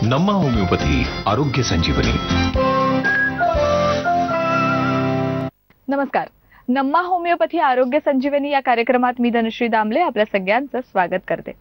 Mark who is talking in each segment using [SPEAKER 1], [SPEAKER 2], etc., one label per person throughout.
[SPEAKER 1] नम्मा homeopathy आरोग्य संजीवनी.
[SPEAKER 2] नमस्कार. नम्मा homeopathy आरोग्य संजीवनी या कार्यक्रमात मी धनश्री दामले आपल्या सगळ्यांचं स्वागत करते.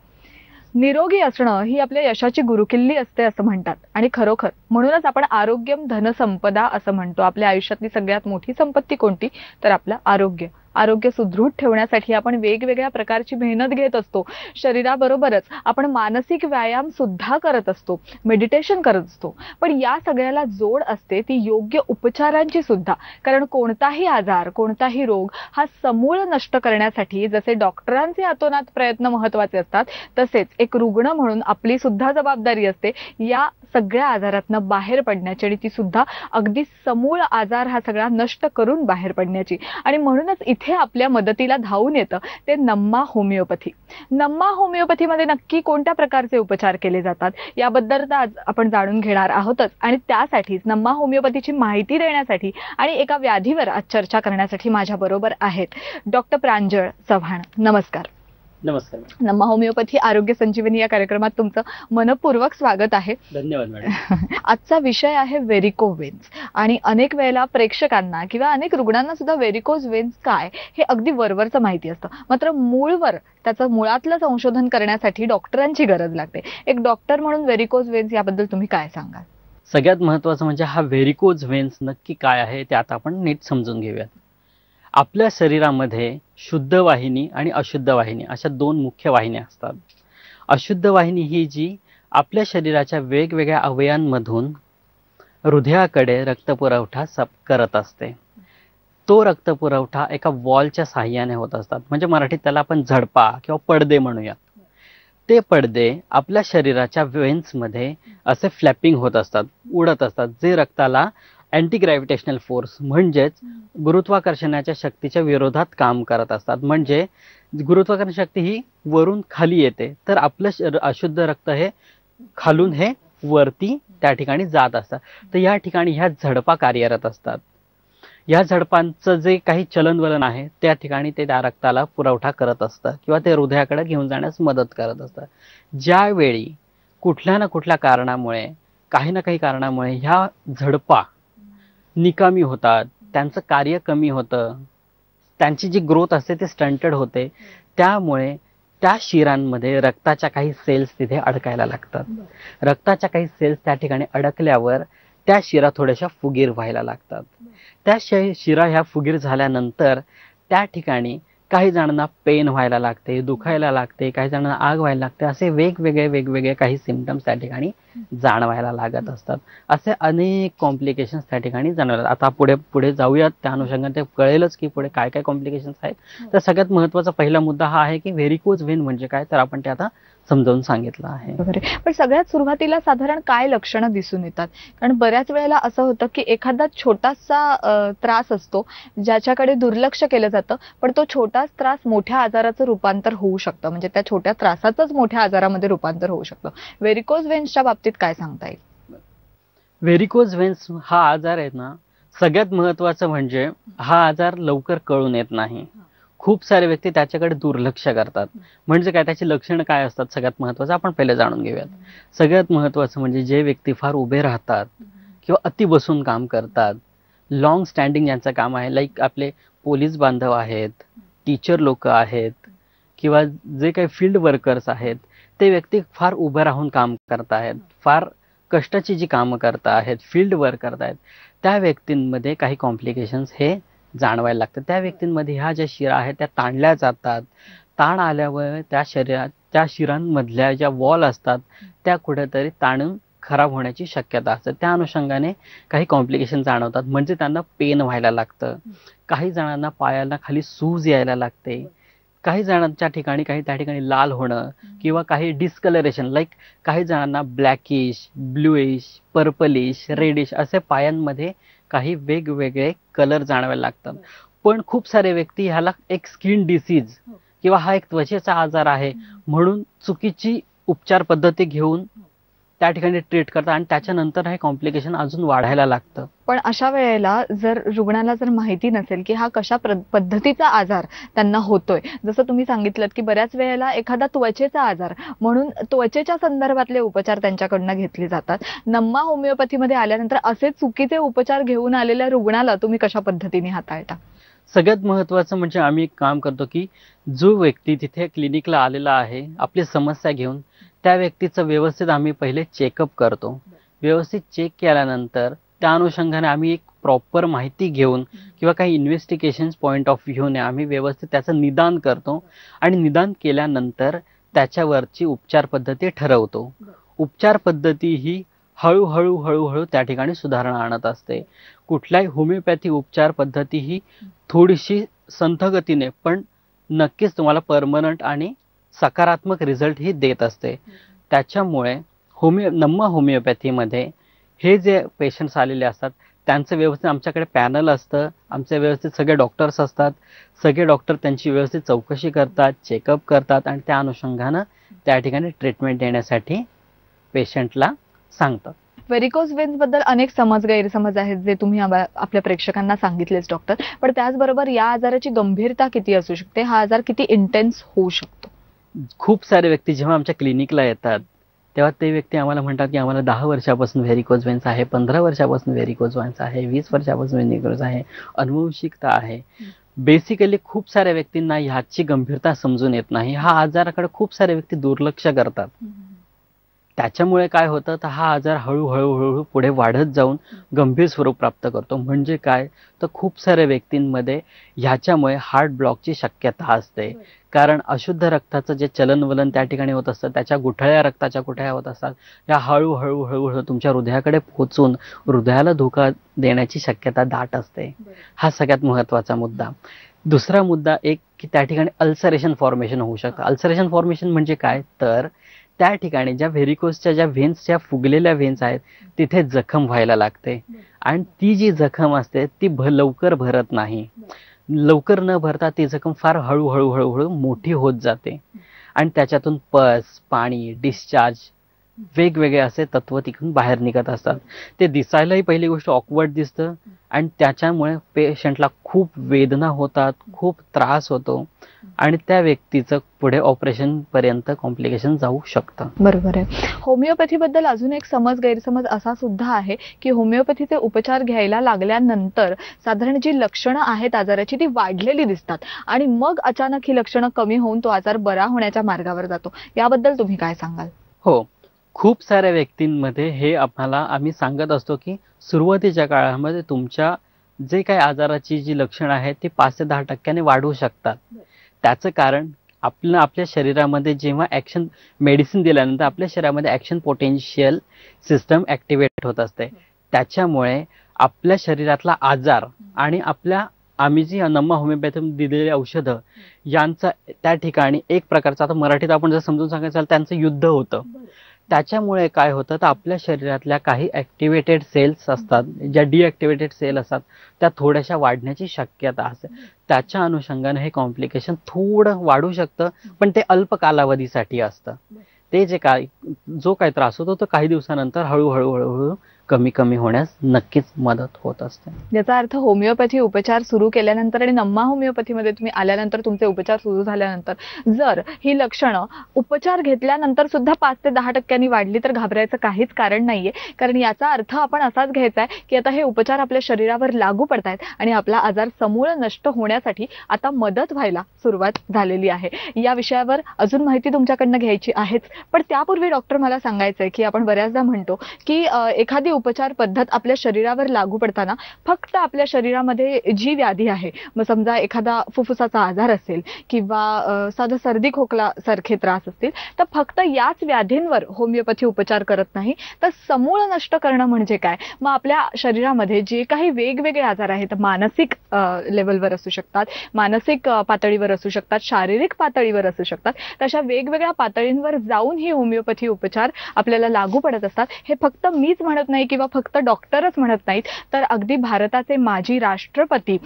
[SPEAKER 2] निरोगी असणं ही आपल्या यशाची गुरुकिल्ली असते असं म्हणतात आणि खरोखर म्हणूनच आपण आरोग्यम धनसंपदा असं म्हणतो. आपल्या आयुष्यातली सगळ्यात मोठी संपत्ती कोणती तर आपलं आरोग्य. आरोग्य सुदृढ ठेवण्यासाठी आपण वेगवेगळ्या प्रकारची मेहनत घेत असतो. शरीराबरोबरच आपण मानसिक व्यायाम सुद्धा करत असतो, मेडिटेशन करत असतो. पण या सगळ्याला जोड असते ती योग्य उपचारांची सुद्धा. कारण कोणताही आजार, कोणताही रोग हा समूळ नष्ट करण्यासाठी जसे डॉक्टरांचे अतोनात प्रयत्न महत्त्वाचे असतात, तसेच एक रुग्ण म्हणून आपली सुद्धा जबाबदारी असते या सगळ्या आजारातनं बाहेर पडण्याची आणि ती सुद्धा अगदी समूळ आजार हा सगळा नष्ट करून बाहेर पडण्याची. आणि म्हणूनच इथे आपल्या मदतीला धावून येतं ते नम्मा होमिओपॅथी. नम्मा होमिओपॅथीमध्ये नक्की कोणत्या प्रकारचे उपचार केले जातात याबद्दल तर आज आपण जाणून घेणार आहोतच. आणि त्यासाठीच नम्मा होमिओपॅथीची माहिती देण्यासाठी आणि एका व्याधीवर आज चर्चा करण्यासाठी माझ्या बरोबर आहेत डॉक्टर प्रांजळ चव्हाण. नमस्कार.
[SPEAKER 3] नमस्कार.
[SPEAKER 2] नम्मा होमिओपॅथी आरोग्य संजीवनी या कार्यक्रमात तुमचं मनपूर्वक स्वागत आहे.
[SPEAKER 3] धन्यवाद मॅडम.
[SPEAKER 2] आजचा विषय आहे व्हेरिकोज वेन्स. आणि अनेक वेळेला प्रेक्षकांना किंवा अनेक रुग्णांना सुद्धा व्हेरिकोज वेन्स काय हे अगदी वरवरचं माहिती असतं, मात्र मूळवर त्याचं मुळातलं संशोधन करण्यासाठी डॉक्टरांची गरज लागते. एक डॉक्टर म्हणून व्हेरिकोज वेन्स याबद्दल तुम्ही काय सांगाल?
[SPEAKER 3] सगळ्यात महत्त्वाचं म्हणजे हा व्हेरिकोज वेन्स नक्की काय आहे ते आता आपण नीट समजून घेऊयात. आपल्या शरीरामध्ये शुद्ध वाहिनी आणि अशुद्ध वाहिनी अशा दोन मुख्य वाहिन्या असतात. अशुद्ध वाहिनी ही जी आपल्या शरीराच्या वेगवेगळ्या अवयवांमधून हृदयाकडे रक्तपुरवठा करत असते. तो रक्तपुरवठा एका वॉलच्या साहाय्याने होत असतात, म्हणजे मराठीत त्याला आपण झडपा किंवा पडदे म्हणूयात. ते पडदे आपल्या शरीराच्या वेन्समध्ये असे फ्लॅपिंग होत असतात, उडत असतात, जे रक्ताला अँटी ग्रॅव्हिटेशनल फोर्स म्हणजेच गुरुत्वाकर्षणाच्या शक्तीच्या विरोधात काम करत असतात. म्हणजे गुरुत्वाकर्षण शक्ती ही वरून खाली येते, तर आपलं अशुद्ध रक्त हे खालून हे वरती त्या ठिकाणी जात असतात. तर या ठिकाणी ह्या झडपा कार्यरत असतात. या झडपांचं जे काही चलनवलन आहे त्या ठिकाणी ते त्या रक्ताला पुरवठा करत असतं किंवा ते हृदयाकडे घेऊन जाण्यास मदत करत असतं. ज्यावेळी कुठल्या ना कुठल्या कारणामुळे, काही ना काही कारणामुळे ह्या झडपा निकामी होतात, त्यांचं कार्य कमी होतं, त्यांची जी ग्रोथ असते ते स्टंटेड होते. त्यामुळे त्या शिरांमध्ये रक्ताच्या काही सेल्स तिथे अडकायला लागतात. रक्ताच्या काही सेल्स त्या ठिकाणी अडकल्यावर त्या शिरा थोड्याशा फुगीर व्हायला लागतात. त्या शिरा ह्या फुगीर झाल्यानंतर त्या ठिकाणी काही जणांना पेन व्हायला लागते, दुखायला लागते, काही जणांना आग व्हायला लागते. असे वेगवेगळे काही सिम्पटम्स त्या ठिकाणी जाणवायला लागत असतात. असे अनेक कॉम्प्लिकेशन्स त्या ठिकाणी जाणवतात. आता पुढे जाऊयात, त्या अनुषंगाने ते कळेलच की पुढे काय काय कॉम्प्लिकेशन्स आहेत. तर सगळ्यात महत्त्वाचा पहिला मुद्दा हा आहे की व्हेरिकोज वेन म्हणजे काय, तर आपण ते आता समजावून सांगितलं आहे.
[SPEAKER 2] पण सगळ्यात सुरुवातीला साधारण काय लक्षणं दिसून येतात? कारण बऱ्याच वेळेला असं होतं की एखादा छोटासा त्रास असतो ज्याच्याकडे दुर्लक्ष केलं जातं, पण तो छोटाच त्रास मोठ्या आजाराचं रूपांतर होऊ शकतं. म्हणजे त्या छोट्या त्रासाचंच मोठ्या आजारामध्ये रूपांतर होऊ शकतं. व्हेरिकोज वेन्सच्या बाबतीत काय सांगता येईल?
[SPEAKER 3] व्हेरिकोज वेन्स हा आजार आहे ना, सगळ्यात महत्त्वाचं म्हणजे हा आजार लवकर कळून येत नाही. खूप सारे व्यक्ती त्याच्याकडे दुर्लक्ष करतात. म्हणजे काय, त्याची लक्षणं काय असतात सगळ्यात महत्त्वाचं आपण पहिले जाणून घेऊयात. सगळ्यात महत्त्वाचं म्हणजे जे व्यक्ती फार उभे राहतात किंवा अति बसून काम करतात, लॉंग स्टँडिंग ज्यांचं काम आहे, लाईक आपले पोलीस बांधव आहेत, टीचर लोक आहेत किंवा जे काही फील्ड वर्कर्स आहेत, ते व्यक्ती फार उभं राहून काम करत आहेत, फार कष्टाची जी कामं करत आहेत, फील्ड वर्क करत आहेत, त्या व्यक्तींमध्ये काही कॉम्प्लिकेशन्स हे जाणवायला लागतात. त्या व्यक्तींमध्ये ह्या ज्या शिरा आहेत त्या ताणल्या जातात. ताण आल्यावर त्या शिरांमधल्या ज्या वॉल असतात त्या कुठेतरी ताणून खराब होण्याची शक्यता असते. त्या अनुषंगाने काही कॉम्प्लिकेशन जाणवतात. म्हणजे त्यांना पेन व्हायला लागतं, काही जणांना पायाला खाली सूज यायला लागते, काही जणांच्या ठिकाणी त्या ठिकाणी लाल होणं किंवा काही डिस्कलरेशन, लाईक काही जणांना ब्लॅकिश, ब्लूइश, पर्पलिश, रेडिश असे पायांमध्ये काही वेगवेगळे कलर जाणवायला लागतात. पण खूप सारे व्यक्ती ह्याला एक स्किन डिसीज किंवा हा एक त्वचेचा आजार आहे म्हणून चुकीची उपचार पद्धती घेऊन त्या ठिकाणी ट्रीट करतात आणि त्याच्यानंतर हे कॉम्प्लिकेशन अजून वाढायला लागतं.
[SPEAKER 2] पण अशा वेळेला जर रुग्णाला जर माहिती नसेल की हा कशा पद्धतीचा आजार त्यांना होतोय, जसं तुम्ही सांगितलं की बऱ्याच वेळेला एखादा त्वचेचा आजार म्हणून त्वचेच्या संदर्भातले उपचार त्यांच्याकडनं घेतले जातात. नम्मा होमिओपॅथीमध्ये आल्यानंतर असे चुकीचे उपचार घेऊन आलेल्या रुग्णाला तुम्ही कशा पद्धतीने हाताळता?
[SPEAKER 3] सगळ्यात महत्त्वाचं म्हणजे आम्ही एक काम करतो की जो व्यक्ती तिथे क्लिनिकला आलेला आहे आपली समस्या घेऊन, त्या व्यक्तीचं व्यवस्थित आम्ही पहिले चेकअप करतो. व्यवस्थित चेक केल्यानंतर त्या अनुषंगाने आम्ही एक प्रॉपर माहिती घेऊन किंवा काही इन्व्हेस्टिगेशन्स पॉईंट ऑफ व्ह्यूने आम्ही व्यवस्थित त्याचं निदान करतो आणि निदान केल्यानंतर त्याच्यावरची उपचार पद्धती ठरवतो. उपचार पद्धती ही हळूहळू त्या ठिकाणी सुधारणा आणत असते. कुठल्याही होमिओपॅथी उपचार पद्धती ही थोडीशी संथ गतीने पण नक्कीच तुम्हाला परमनंट आणि सकारात्मक रिझल्ट ही देत असते. त्याच्यामुळे नम्मा होमिओपॅथीमध्ये हे जे पेशंट्स आलेले असतात त्यांचं व्यवस्थित आमच्याकडे पॅनल असतं, आमचे व्यवस्थित सगळे डॉक्टर्स असतात. सगळे डॉक्टर त्यांची व्यवस्थित चौकशी करतात, चेकअप करतात आणि त्या अनुषंगानं त्या ठिकाणी ट्रीटमेंट देण्यासाठी पेशंटला सांगतात.
[SPEAKER 2] व्हेरिकोज वेन्स बद्दल अनेक गैरसमज आहेत जे तुम्ही आपल्या प्रेक्षकांना सांगितलेच डॉक्टर, पण त्याचबरोबर या आजाराची गंभीरता किती असू शकते, हा आजार किती इंटेन्स होऊ शकतो?
[SPEAKER 3] खूप सारे व्यक्ती जेव्हा आमच्या क्लिनिकला येतात तेव्हा ते व्यक्ती आम्हाला म्हणतात की आम्हाला 10 वर्षापासून व्हेरिकोज वेन्स आहे, 15 वर्षापासून व्हेरिकोज वेन्स आहे, 20 वर्षापासून व्हेरिकोज आहे, अनुवंशिकता आहे. बेसिकली खूप साऱ्या व्यक्तींना ह्याची गंभीरता समजून येत नाही. हा आजाराकडे खूप सारे व्यक्ती दुर्लक्ष करतात. त्याच्यामुळे काय होतं तर हा आजार हळूहळू पुढे वाढत जाऊन गंभीर स्वरूप प्राप्त करतो. म्हणजे काय तर खूप साऱ्या व्यक्तींमध्ये ह्याच्यामुळे हार्ट ब्लॉकची शक्यता असते. कारण अशुद्ध रक्ताचं जे चलनवलन त्या ठिकाणी होत असतं, त्याच्या गुठळ्या रक्ताच्या गुठळ्या होत असतात, या हळूहळू तुमच्या हृदयाकडे पोहोचून हृदयाला धोका देण्याची शक्यता दाट असते. हा सगळ्यात महत्त्वाचा मुद्दा. दुसरा मुद्दा एक की त्या ठिकाणी अल्सरेशन फॉर्मेशन होऊ शकतं. अल्सरेशन फॉर्मेशन म्हणजे काय तर त्या ठिकाणी ज्या व्हेरिकोजच्या ज्या व्हेन्सच्या फुगलेल्या व्हेन्स आहेत तिथे जखम व्हायला लागते आणि ती जी जखम असते ती लवकर भरत नाही. लवकर न भरता ती जखम फार हळूहळू मोठी होत जाते आणि त्याच्यातून पस, पाणी, डिस्चार्ज वेगवेगळे असे तत्व तिकडून बाहेर निघत असतात. ते दिसायलाही पहिली गोष्ट ऑकवर्ड दिसतं आणि त्याच्यामुळे पेशंटला खूप वेदना होतात, खूप त्रास होतो आणि त्या व्यक्तीचं पुढे ऑपरेशन पर्यंत कॉम्प्लिकेशन जाऊ शकतं.
[SPEAKER 2] बरोबर आहे. होमिओपॅथी बद्दल अजून एक गैरसमज असा सुद्धा आहे की होमिओपॅथीचे उपचार घ्यायला लागल्यानंतर साधारण जी लक्षणं आहेत आजाराची ती वाढलेली दिसतात आणि मग अचानक ही लक्षणं कमी होऊन तो आजार बरा होण्याच्या मार्गावर जातो. याबद्दल तुम्ही काय सांगाल?
[SPEAKER 3] हो, खूप साऱ्या व्यक्तींमध्ये हे आम्ही सांगत असतो की सुरुवातीच्या काळामध्ये तुमच्या जे काही आजाराची जी लक्षणं आहेत ती 5 ते 10% वाढू शकतात. त्याचं कारण आपल्या शरीरामध्ये जेव्हा ॲक्शन मेडिसिन दिल्यानंतर आपल्या शरीरामध्ये ॲक्शन पोटेन्शियल सिस्टम ॲक्टिवेट होत असते. त्याच्यामुळे आपल्या शरीरातला आजार आणि आम्ही जी नम्मा होमिओपॅथी दिलेली औषधं यांचा त्या ठिकाणी एक प्रकारचा, आता मराठीत आपण जर समजून सांगायचं त्यांचं युद्ध होतं. त्याच्यामुळे काय होतं तर आपल्या शरीरातल्या काही ॲक्टिवेटेड सेल्स असतात, ज्या डिॲक्टिवेटेड सेल असतात त्या थोड्याशा वाढण्याची शक्यता असते. त्याच्या अनुषंगाने हे कॉम्प्लिकेशन थोडं वाढू शकतं, पण ते अल्प कालावधीसाठी असतं. ते जो काही त्रास होतो तो काही दिवसानंतर हळूहळू कमी होण्यास नक्कीच मदत होत असते.
[SPEAKER 2] याचा अर्थ होमिओपॅथी उपचार सुरू केल्यानंतर आणि नम्मा होमिओपॅथीमध्ये तुम्ही आल्यानंतर तुमचे उपचार सुरू झाल्यानंतर जर ही लक्षणं उपचार घेतल्यानंतर सुद्धा 5 ते 10% वाढली तर घाबरायचं काहीच कारण नाहीये. कारण याचा अर्थ आपण असाच घ्यायचा आहे की आता हे उपचार आपल्या शरीरावर लागू पडतायत आणि आपला आजार समूळ नष्ट होण्यासाठी आता मदत व्हायला सुरुवात झालेली आहे. या विषयावर अजून माहिती तुमच्याकडनं घ्यायची आहेच, पण त्यापूर्वी डॉक्टर मला सांगायचंय की आपण बऱ्याचदा म्हणतो की एखादी उपचार पद्धत आपल्या शरीरावर लागू पडताना फक्त आपल्या शरीरामध्ये जी व्याधी आहे, मग समजा एखादा फुफ्फुसाचा आजार असेल किंवा साधा सर्दी खोकला सारखे त्रास असतील, तर फक्त याच व्याधींवर होमिओपॅथी उपचार करत नाही तर समूळ नष्ट करणं म्हणजे काय. मग आपल्या शरीरामध्ये जे काही वेगवेगळे आजार आहेत, मानसिक लेवलवर असू शकतात, मानसिक पातळीवर असू शकतात, शारीरिक पातळीवर असू शकतात, तशा वेगवेगळ्या पातळींवर जाऊन ही होमिओपॅथी उपचार आपल्याला लागू पडत असतात. हे फक्त मीच म्हणत नाही किंवा फक्त डॉक्टरच म्हणत नाहीत, तर अगदी भारताचे माजी राष्ट्रपती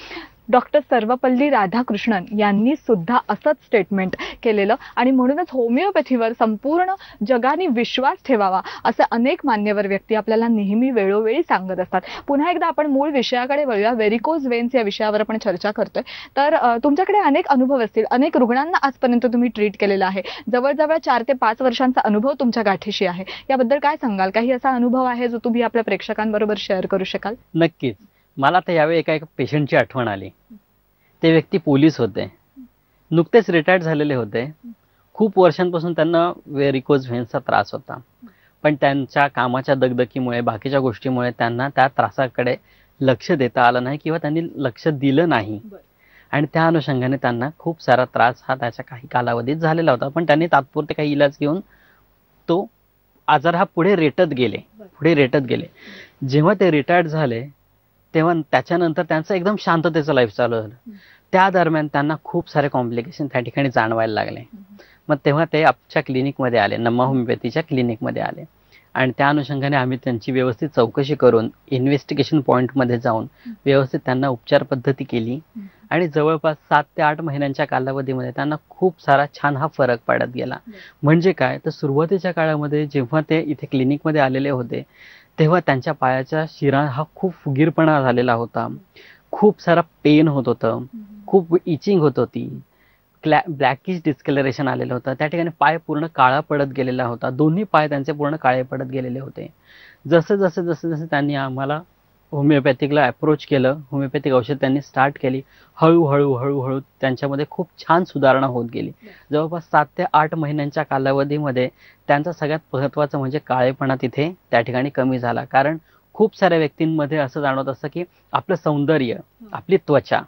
[SPEAKER 2] डॉक्टर सर्वपल्ली राधाकृष्णन यांनी सुद्धा असंच स्टेटमेंट केलेलं आणि म्हणूनच होमिओपॅथीवर संपूर्ण जगाने विश्वास ठेवावा असे अनेक मान्यवर व्यक्ती आपल्याला नेहमी वेळोवेळी सांगत असतात. पुन्हा एकदा आपण मूळ विषयाकडे वळूया. व्हेरिकोज वेन्स या विषयावर आपण चर्चा करतोय. तर तुमच्याकडे अनेक अनुभव असतील, अनेक रुग्णांना आजपर्यंत तुम्ही ट्रीट केलेलं आहे. जवळजवळ 4 ते 5 वर्षांचा अनुभव तुमच्या गाठीशी आहे. याबद्दल काय सांगाल? काही असा अनुभव आहे जो तुम्ही आपल्या प्रेक्षकांबरोबर शेअर करू शकाल?
[SPEAKER 3] नक्कीच. मला तर यावेळी एका पेशंटची आठवण आली. ते व्यक्ती पोलीस होते, नुकतेच रिटायर्ड झालेले होते. खूप वर्षांपासून त्यांना व्हेरिकोज व्हेन्सचा त्रास होता, पण त्यांच्या कामाच्या दगदगीमुळे, बाकीच्या गोष्टीमुळे त्यांना त्या त्रासाकडे लक्ष देता आलं नाही किंवा त्यांनी लक्ष दिलं नाही. आणि त्या अनुषंगाने त्यांना खूप सारा त्रास हा त्याच्या काही कालावधीत झालेला होता. पण त्यांनी तात्पुरते काही इलाज घेऊन तो आजार हा पुढे रेटत गेले. जेव्हा ते रिटायर्ड झाले तेव्हा त्याच्यानंतर त्यांचं एकदम शांततेचं लाईफ चालू झालं. त्या दरम्यान त्यांना खूप सारे कॉम्प्लिकेशन त्या ठिकाणी जाणवायला लागले. मग तेव्हा ते आमच्या क्लिनिकमध्ये आले, नम्मा होमिओपॅथीच्या क्लिनिकमध्ये आले. आणि त्या अनुषंगाने आम्ही त्यांची व्यवस्थित चौकशी करून इन्व्हेस्टिगेशन पॉईंटमध्ये जाऊन व्यवस्थित त्यांना उपचार पद्धती केली. आणि जवळपास 7 ते 8 महिन्यांच्या कालावधीमध्ये त्यांना खूप सारा छान हा फरक पडत गेला. म्हणजे काय तर सुरुवातीच्या काळामध्ये जेव्हा ते इथे क्लिनिकमध्ये आलेले होते तेव्हा त्यांच्या पायाच्या शिरा हा खूप फुगीरपणा झालेला होता, खूप सारा पेन होत होतं, खूप इचिंग होत होती, ब्लॅकिश डिस्कलरेशन आलेलं होतं. त्या ठिकाणी पाय पूर्ण काळा पडत गेलेला होता. दोन्ही पाय त्यांचे पूर्ण काळे पडत गेलेले होते. जसं त्यांनी आम्हाला होमिओपॅथिकला अप्रोच केलं, होमिओपॅथिक औषध त्यांनी स्टार्ट केली, हळूहळू त्यांच्यामध्ये खूप छान सुधारणा होत गेली. जवळपास 7 ते 8 महिन्यांच्या कालावधीमध्ये त्यांचा सगळ्यात महत्त्वाचं म्हणजे काळेपणा तिथे त्या ठिकाणी कमी झाला. कारण खूप साऱ्या व्यक्तींमध्ये असं जाणवत असतं की आपलं सौंदर्य, आपली त्वचा,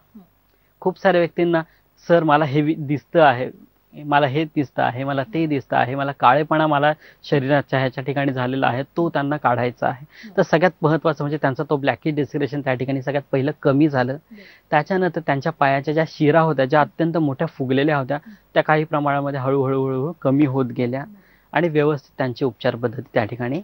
[SPEAKER 3] खूप साऱ्या व्यक्तींना सर मला हे दिसतं आहे, मला हे दिसतं आहे, मला ते दिसतं आहे, मला काळेपणा मला शरीराच्या ह्याच्या ठिकाणी झालेला आहे, तो त्यांना काढायचा आहे. तर सगळ्यात महत्त्वाचं म्हणजे त्यांचा तो ब्लॅकिश डिस्कलरेशन त्या ठिकाणी सगळ्यात पहिलं कमी झालं. त्याच्यानंतर त्यांच्या पायाच्या ज्या शिरा होत्या, ज्या अत्यंत मोठ्या फुगलेल्या होत्या, त्या काही प्रमाणामध्ये हळूहळू कमी होत गेल्या आणि व्यवस्थित त्यांची उपचार पद्धती त्या ठिकाणी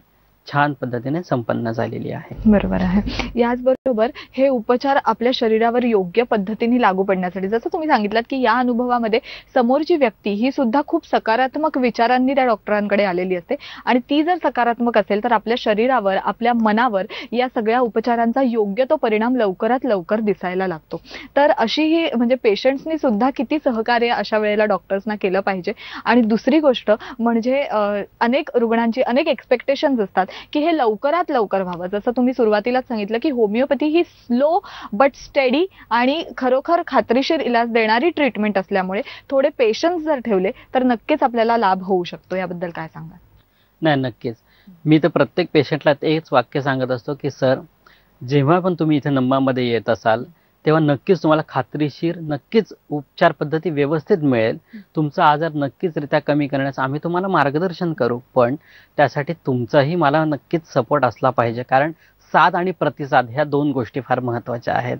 [SPEAKER 3] छान पद्धतीने संपन्न झालेली आहे.
[SPEAKER 2] बरोबर आहे. याचबरोबर हे उपचार आपल्या शरीरावर योग्य पद्धतीने लागू पडण्यासाठी, जसं तुम्ही सांगितलं की या अनुभवामध्ये समोरची व्यक्ती ही सुद्धा खूप सकारात्मक विचारांनी त्या डॉक्टरांकडे आलेली असते आणि ती जर सकारात्मक असेल तर आपल्या शरीरावर, आपल्या मनावर या सगळ्या उपचारांचा योग्य तो परिणाम लवकरात लवकर दिसायला लागतो. तर अशी ही म्हणजे पेशंट्सनी सुद्धा किती सहकार्य अशा वेळेला डॉक्टर्सना केलं पाहिजे. आणि दुसरी गोष्ट म्हणजे अनेक रुग्णांची अनेक एक्सपेक्टेशन्स असतात की हे लवकरात लवकर व्हावं. जसं तुम्ही सुरुवातीलाच सांगितलं की homeopathy he slow but steady आणि खरोखर खात्रीशीर इलाज देणारी ट्रीटमेंट असल्यामुळे थोडे पेशन्स जर ठेवले तर नक्कीच आपल्याला लाभ होऊ शकतो. याबद्दल काय सांगा?
[SPEAKER 3] नाही, नक्कीच. मी तर प्रत्येक पेशंटला तेच वाक्य सांगत असतो की सर, जेव्हा पण तुम्ही इथे नम्मामध्ये येत असाल तेव्हा नक्कीच तुम्हाला खात्रीशीर नक्कीच उपचार पद्धती व्यवस्थित मिळेल. तुमचा आजार नक्कीचरित्या कमी करण्यास आम्ही तुम्हाला मार्गदर्शन करू, पण त्यासाठी तुमचाही मला नक्कीच सपोर्ट असला पाहिजे. कारण साथ आणि प्रतिसाद ह्या 2 गोष्टी फार महत्त्वाच्या आहेत.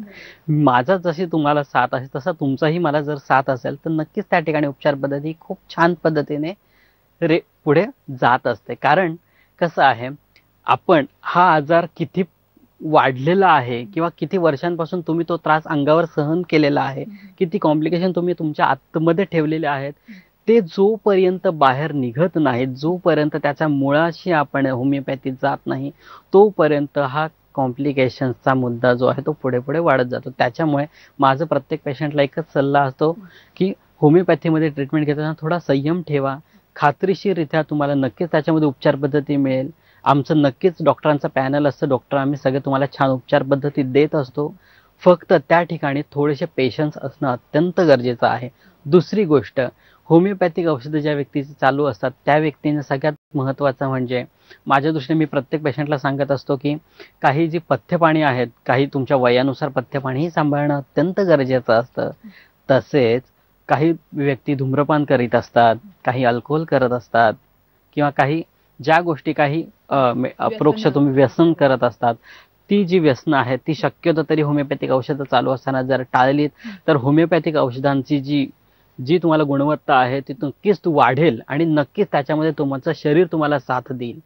[SPEAKER 3] माझा जशी तुम्हाला साथ आहे तसा तुमचाही मला जर साथ असेल तर नक्कीच त्या ठिकाणी उपचार पद्धती खूप छान पद्धतीने पुढे जात असते. कारण कसं आहे, आपण हा आजार किती वाढलेला आहे किंवा किती वर्षांपासून तुम्ही तो त्रास अंगावर सहन केलेला आहे, किती कॉम्प्लिकेशन तुम्ही तुमच्या आतमध्ये ठेवलेले आहेत, ते जोपर्यंत बाहेर निघत नाहीत, जोपर्यंत त्याच्या मुळाशी आपण होमिओपॅथीत जात नाही, तोपर्यंत हा कॉम्प्लिकेशन्सचा मुद्दा जो आहे तो पुढे पुढे वाढत जातो. त्याच्यामुळे माझं प्रत्येक पेशंटला एकच सल्ला असतो की होमिओपॅथीमध्ये ट्रीटमेंट घेताना थोडा संयम ठेवा. खात्रीशीररित्या तुम्हाला नक्कीच त्याच्यामध्ये उपचार पद्धती मिळेल. आमचं नक्कीच डॉक्टरांचं पॅनल असतं, डॉक्टर आम्ही सगळे तुम्हाला छान उपचार पद्धती देत असतो. फक्त त्या ठिकाणी थोडेसे पेशन्स असणं अत्यंत गरजेचं आहे. दुसरी गोष्ट, होमिओपॅथिक औषधं ज्या व्यक्तीचे चालू असतात त्या व्यक्तीने सगळ्यात महत्त्वाचं म्हणजे माझ्या दृष्टीने मी प्रत्येक पेशंटला सांगत असतो की काही जी पथ्यपाणी आहेत, काही तुमच्या वयानुसार पथ्यपाणीही सांभाळणं अत्यंत गरजेचं असतं. तसेच काही व्यक्ती धूम्रपान करीत असतात, काही अल्कोहोल करत असतात किंवा काही ज्या गोष्टी काही अप्रोक्ष तुम्ही व्यसन करत असतात, ती जी व्यसनं आहेत ती शक्यतो तरी होमिओपॅथिक औषधं चालू असताना जर टाळलीत तर होमिओपॅथिक औषधांची जी तुम्हाला गुणवत्ता आहे ती नक्कीच वाढेल आणि नक्कीच त्याच्यामध्ये तुमचं शरीर तुम्हाला साथ देईल.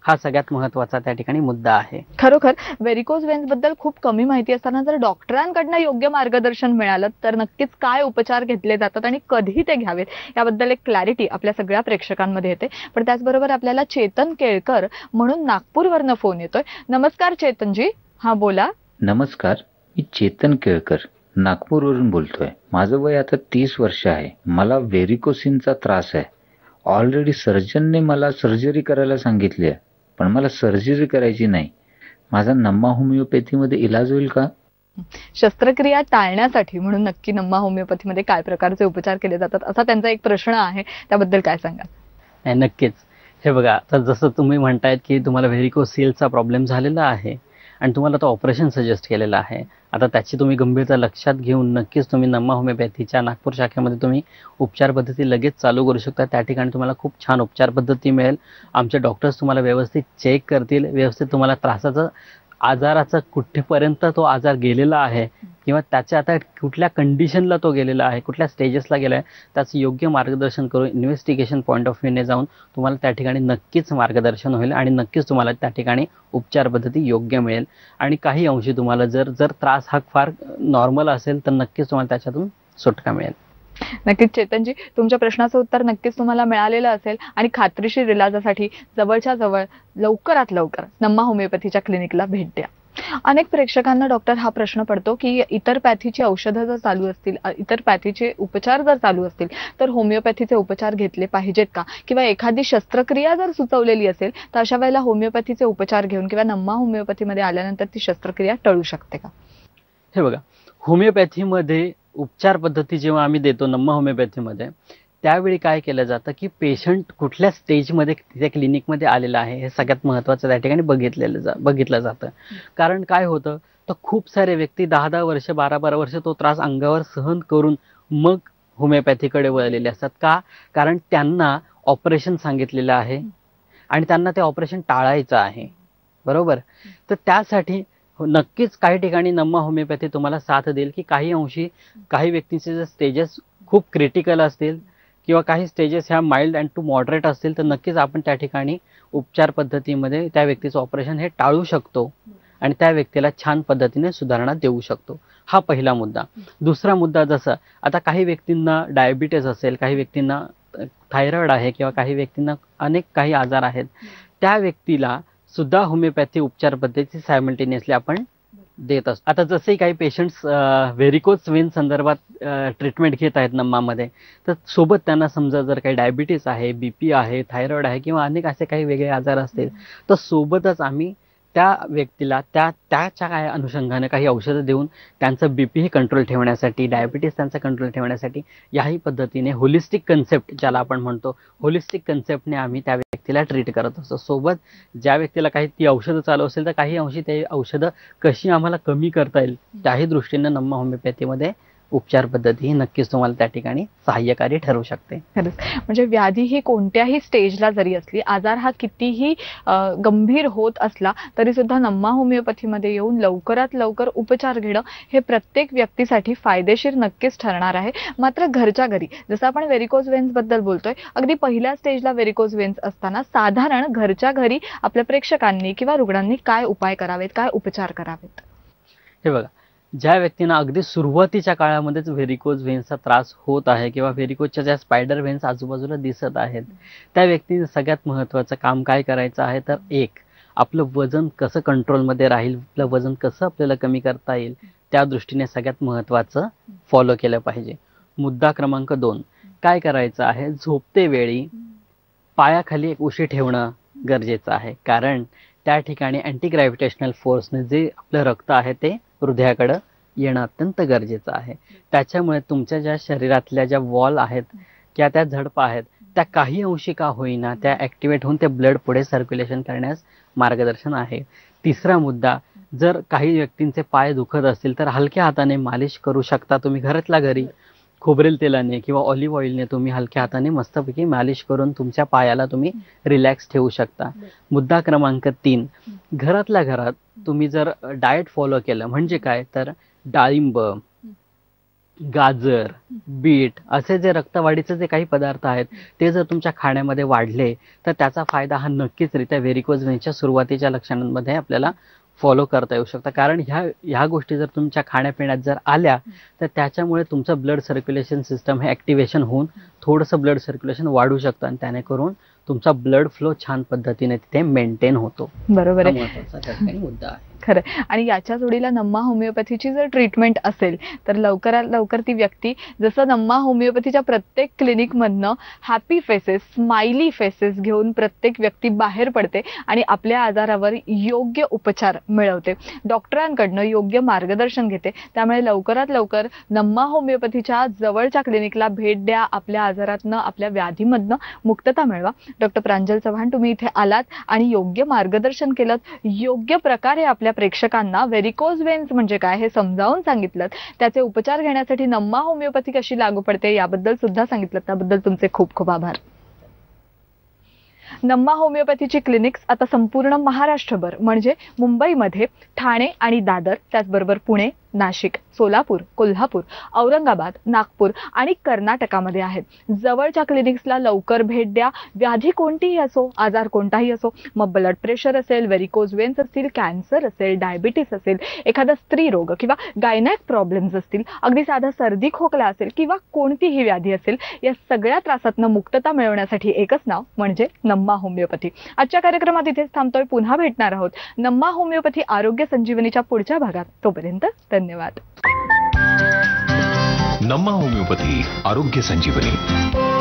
[SPEAKER 3] हा सगळ्यात महत्त्वाचा त्या ठिकाणी मुद्दा आहे.
[SPEAKER 2] खरोखर व्हेरिकोज वेन्स बद्दल खूप कमी माहिती असताना जर डॉक्टरांकडनं योग्य मार्गदर्शन मिळालं तर नक्कीच काय उपचार घेतले जातात आणि कधी ते घ्यावेत याबद्दल एक क्लॅरिटी आपल्या सगळ्या प्रेक्षकांमध्ये येते. पण त्याचबरोबर आपल्याला चेतन केळकर म्हणून नागपूरवरनं फोन येतोय. नमस्कार चेतनजी. हा बोला.
[SPEAKER 4] नमस्कार, मी चेतन केळकर नागपूरवरून बोलतोय. माझं वय आता 30 वर्ष आहे. मला व्हेरिकोसिनचा त्रास आहे. ऑलरेडी सर्जनने मला सर्जरी करायला सांगितली आहे, पण मला सर्जरी करायची नाही. माझा नम्मा होमिओपॅथीमध्ये इलाज होईल का?
[SPEAKER 2] शस्त्रक्रिया टाळण्यासाठी म्हणून नक्की नम्मा होमिओपॅथीमध्ये काय प्रकारचे उपचार केले जातात असा त्यांचा एक प्रश्न आहे, त्याबद्दल काय सांगाल?
[SPEAKER 3] नाही, नक्कीच. हे बघा, तर जसं तुम्ही म्हणतायत की तुम्हाला व्हेरिकोसिलचा प्रॉब्लेम झालेला आहे आणि तुम्हाला तो ऑपरेशन सजेस्ट केलेला आहे. आता त्याची तुम्ही गंभीरता लक्षात घेऊन नक्कीच तुम्ही नम्मा होमिओपॅथीच्या नागपूर शाखेमध्ये तुम्ही उपचार पद्धती लगेच चालू करू शकता. त्या ठिकाणी तुम्हाला खूप छान उपचार पद्धती मिळेल. आमचे डॉक्टर्स तुम्हाला व्यवस्थित चेक करतील, व्यवस्थित तुम्हाला त्रासाचं आजाराचा कुठेपर्यंत तो आजार गेलेला आहे किंवा त्याच्या आता कुठल्या कंडिशनला तो गेलेला आहे, कुठल्या स्टेजेसला गेला आहे, त्याचं योग्य मार्गदर्शन करून इन्व्हेस्टिगेशन पॉईंट ऑफ व्ह्यूने जाऊन तुम्हाला त्या ठिकाणी नक्कीच मार्गदर्शन होईल आणि नक्कीच तुम्हाला त्या ठिकाणी उपचार पद्धती योग्य मिळेल. आणि काही अंशी तुम्हाला जर त्रास हा फार नॉर्मल असेल तर नक्कीच तुम्हाला त्याच्यातून सुटका मिळेल.
[SPEAKER 2] नक्कीच चेतनजी, तुमच्या प्रश्नाचं उत्तर नक्कीच तुम्हाला मिळालेलं असेल आणि खात्रीशीर इलाजासाठी जवळच्या जवळ लवकरात लवकर नम्मा होमिओपॅथीच्या क्लिनिकला भेट द्या. अनेक प्रेक्षकांना डॉक्टर हा प्रश्न पडतो की इतर पॅथीची औषधं जर चालू असतील, इतर पॅथीचे उपचार जर चालू असतील तर होमिओपॅथीचे उपचार घेतले पाहिजेत का, किंवा एखादी शस्त्रक्रिया जर सुचवलेली असेल तर अशा वेळेला होमिओपॅथीचे उपचार घेऊन किंवा नम्मा होमिओपॅथीमध्ये आल्यानंतर ती शस्त्रक्रिया टळू शकते का?
[SPEAKER 3] हे बघा, होमिओपॅथीमध्ये उपचार पद्धती जेव्हा आम्ही देतो नम्मा होमिओपॅथीमध्ये, त्यावेळी काय केलं जातं की पेशंट कुठल्या स्टेजमध्ये त्या क्लिनिकमध्ये आलेला आहे हे सगळ्यात महत्त्वाचं त्या ठिकाणी बघितलं जातं. कारण काय होतं, तर खूप सारे व्यक्ती 10-10 वर्ष 12-12 वर्ष तो त्रास अंगावर सहन करून मग होमिओपॅथीकडे वळलेले असतात. का? कारण त्यांना ऑपरेशन सांगितलेलं आहे आणि त्यांना ते ऑपरेशन टाळायचं आहे, बरोबर. तर त्यासाठी नक्कीच काही ठिकाणी नम्मा होमिओपॅथी तुम्हाला साथ देईल की काही अंशी काही व्यक्तींचे जर स्टेजेस खूप क्रिटिकल असतील किंवा काही स्टेजेस ह्या माइल्ड अँड टू मॉडरेट असतील तर नक्कीच आपण त्या ठिकाणी उपचार पद्धतीमध्ये त्या व्यक्तीचं ऑपरेशन हे टाळू शकतो आणि त्या व्यक्तीला छान पद्धतीने सुधारणा देऊ शकतो. हा पहिला मुद्दा. दुसरा मुद्दा, जसं आता काही व्यक्तींना डायबिटीज असेल, काही व्यक्तींना थायरॉइड आहे किंवा काही व्यक्तींना काही आजार आहेत, त्या व्यक्तीला सुद्धा होमिओपॅथी उपचार पद्धती सायमल्टेनियसली आपण देत असतो. आता जसे काही पेशंट्स व्हेरिकोज वेन संदर्भात ट्रीटमेंट घेत आहेत नम्मामध्ये, तर सोबत त्यांना समजा जर काही डायबिटीस आहे, BP आहे, थायरॉइड आहे किंवा अनेक असे काही वेगळे आजार असतील तर सोबतच आम्ही त्या व्यक्तीला त्याच्या काय अनुषंगाने काही औषधं देऊन त्यांचं BP हे कंट्रोल ठेवण्यासाठी, डायबिटीस त्यांचा कंट्रोल ठेवण्यासाठी याही पद्धतीने होलिस्टिक कन्सेप्ट ज्याला आपण म्हणतो, होलिस्टिक कन्सेप्टने आम्ही त्या व्यक्तीला ट्रीट करत असतो. सोबत ज्या व्यक्तीला काही ती औषधं चालू असेल तर काही अंशी ते औषधं कशी आम्हाला कमी करता येईल त्याही दृष्टीने नम्मा होमिओपॅथीमध्ये उपचार पद्धती ही नक्कीच तुम्हाला त्या ठिकाणी सहाय्यकारी ठरू शकते.
[SPEAKER 2] खरंच, म्हणजे व्याधी ही कोणत्याही स्टेजला जरी असली, आजार हा कितीही गंभीर होत असला तरी सुद्धा नम्मा होमिओपॅथीमध्ये येऊन लवकरात लवकर उपचार घेणं हे प्रत्येक व्यक्तीसाठी फायदेशीर नक्कीच ठरणार आहे. मात्र घरच्या घरी, जसं आपण व्हेरिकोज वेन्स बद्दल बोलतोय, अगदी पहिल्या स्टेजला व्हेरिकोज वेन्स असताना साधारण घरच्या घरी आपल्या प्रेक्षकांनी किंवा रुग्णांनी काय उपाय करावेत, काय उपचार करावेत?
[SPEAKER 3] हे बघा, ज्या व्यक्तींना अगदी सुरुवातीच्या काळामध्येच व्हेरिकोज व्हेन्सचा त्रास होत आहे किंवा व्हेरिकोजच्या ज्या स्पायडर व्हेन्स आजूबाजूला दिसत आहेत, त्या व्यक्तीने सगळ्यात महत्त्वाचं काम काय करायचं आहे, तर एक, आपलं वजन कसं कंट्रोलमध्ये राहील, आपलं वजन कसं आपल्याला कमी करता येईल त्या दृष्टीने सगळ्यात महत्त्वाचं फॉलो केलं पाहिजे. मुद्दा क्रमांक 2, काय करायचं आहे, झोपते वेळी पायाखाली एक उशी ठेवणं गरजेचं आहे. कारण त्या ठिकाणी अँटी ग्रॅव्हिटेशनल फोर्सने जे आपलं रक्त आहे ते हृदयाकडं येणं अत्यंत गरजेचं आहे. त्याच्यामुळे तुमच्या ज्या शरीरातल्या ज्या वॉल आहेत किंवा त्या झडपा आहेत त्या काही अंशी का होईना त्या ॲक्टिवेट होऊन ते ब्लड पुढे सर्क्युलेशन करण्यास मार्गदर्शन आहे. तिसरा मुद्दा, जर काही व्यक्तींचे पाय दुखत असतील तर हलक्या हाताने मालिश करू शकता तुम्ही घरातल्या घरी. खोबरेल तेलाने किंवा ऑलिव्ह ऑइलने तुम्ही हलक्या हाताने मस्तपैकी मालिश करून तुमच्या पायाला तुम्ही रिलॅक्स ठेवू शकता. मुद्दा क्रमांक 3, घरातल्या घरात तुम्ही जर डाएट फॉलो केलं, म्हणजे काय तर डाळिंब, गाजर, बीट असे जे रक्तवाढीचे जे काही पदार्थ आहेत ते जर तुमच्या खाण्यामध्ये वाढले तर त्याचा फायदा हा नक्कीच रित्या व्हेरिकोज व्हेन्सच्या सुरुवातीच्या लक्षणांमध्ये आपल्याला फॉलो करता येऊ शकतं. कारण ह्या गोष्टी जर तुमच्या खाण्यापिण्यात जर आल्या तर त्याच्यामुळे तुमचं ब्लड सर्क्युलेशन सिस्टम हे ॲक्टिव्हेशन होऊन थोडंसं ब्लड सर्क्युलेशन वाढू शकतं आणि त्याने करून तुमचा ब्लड फ्लो छान पद्धतीने तिथे मेंटेन होतो.
[SPEAKER 2] बरोबर आहे,
[SPEAKER 3] महत्त्वाचा त्या ठिकाणी मुद्दा आहे.
[SPEAKER 2] खरं. आणि याच्या जोडीला नम्मा होमिओपॅथीची जर ट्रीटमेंट असेल तर लवकरात लवकर ती व्यक्ती, जसं नम्मा होमिओपॅथीच्या प्रत्येक क्लिनिकमधनं हॅपी फेसेस, स्माइली फेसेस घेऊन प्रत्येक व्यक्ती बाहेर पडते आणि आपल्या आजारावर योग्य उपचार मिळवते, डॉक्टरांकडनं योग्य मार्गदर्शन घेते. त्यामुळे लवकरात लवकर नम्मा होमिओपॅथीच्या जवळच्या क्लिनिकला भेट द्या, आपल्या आजारातनं, आपल्या व्याधीमधनं मुक्तता मिळवा. डॉक्टर प्रांजल चव्हाण, तुम्ही इथे आलात आणि योग्य मार्गदर्शन केलं, योग्य प्रकारे आपल्या प्रेक्षकांना व्हेरिकोज व्हेन्स म्हणजे काय हे समजावून सांगितलं, त्याचे उपचार घेण्यासाठी नम्मा होमिओपॅथी कशी लागू पडते याबद्दल सुद्धा सांगितलं. त्याबद्दल तुमचे खूप खूप आभार. नम्मा होमिओपॅथीची क्लिनिक्स आता संपूर्ण महाराष्ट्रभर म्हणजे मुंबईमध्ये ठाणे आणि दादर, त्याचबरोबर पुणे, नाशिक, सोलापूर, कोल्हापूर, औरंगाबाद, नागपूर आणि कर्नाटकामध्ये आहेत. जवळच्या क्लिनिक्सला लवकर भेट द्या. व्याधी कोणतीही असो, आजार कोणताही असो, मग ब्लड प्रेशर असेल, व्हेरिकोज व्हेन्स असतील, कॅन्सर असेल, डायबिटीस असेल, एखादा स्त्री रोग किंवा गायनॅक प्रॉब्लेम्स असतील, अगदी साधा सर्दी खोकला असेल किंवा कोणतीही व्याधी असेल, या सगळ्या त्रासातनं मुक्तता मिळवण्यासाठी एकच नाव म्हणजे नम्मा होमिओपॅथी. आजच्या कार्यक्रमात इथेच थांबतोय. पुन्हा भेटणार आहोत नम्मा होमिओपॅथी आरोग्य संजीवनीच्या पुढच्या भागात. तोपर्यंत धन्यवाद.
[SPEAKER 1] नम्मा होमिओपॅथी आरोग्य संजीवनी.